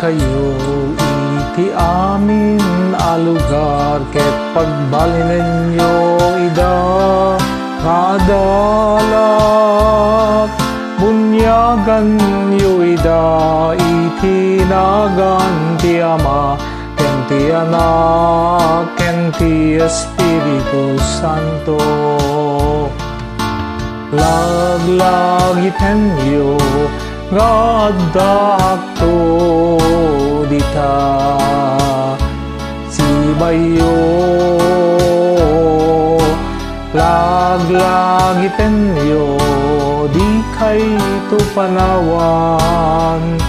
INKAYO iti amin a lugar, ket pagbalinen nyo ida kadalak. Bunyagan nyo ida iti nagan ti Ama, ken ti Anak, ken ti Espiritu Santo. Laglagiten yo gadakto dita sibayo. Laglagiten yo di kay tu panawan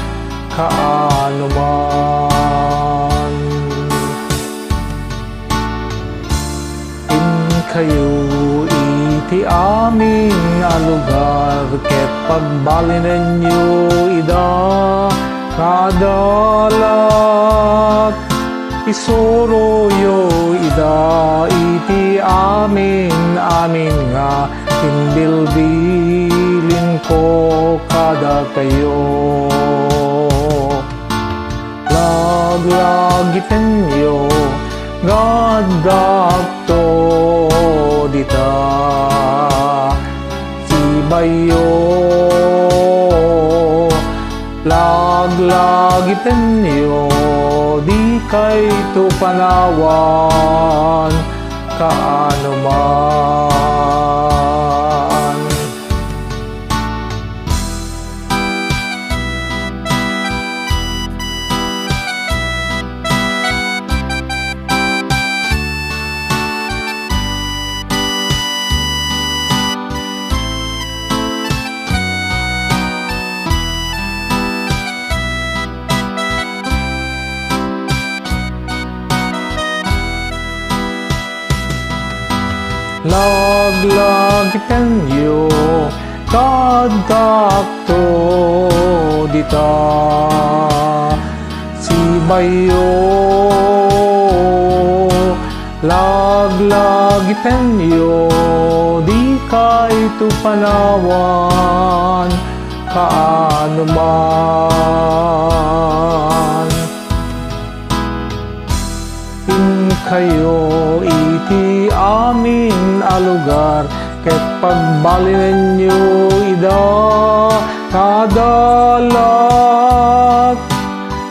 kaanuman. INKAYO iti amin a lugar, ket pagbalinen nyo ida kadalak. Isuro yo ida iti amin nga, imbilbilin ko kada kayo. Laglagiten yo gadakto dita sibayo. Laglagiten yo di kay tu panawan kaanuman. Laglagiten yo kadakto dita sibayo. Laglagiten yo di kay tu panawan kaanuman. INKAYO iti amin a lugar, ket pagbalinen nyo ida kadalak.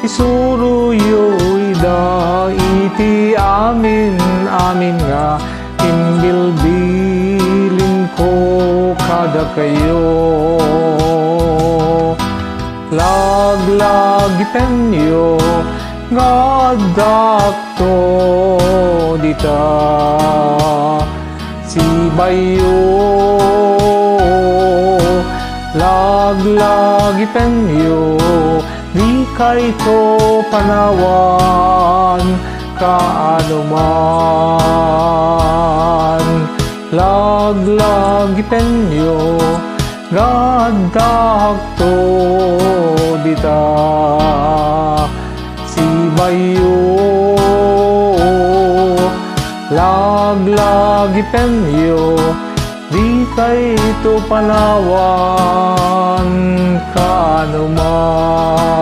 Isuro yo ida iti amin nga, imbilbilin ko kada kayo. Laglagiten yo gadakto dita sibayo. Laglagiten yo di kay to panawan kaanuman. Laglagiten yo gadakto dita sibayo. Laglagiten yo di kay tu panawan kaanuman.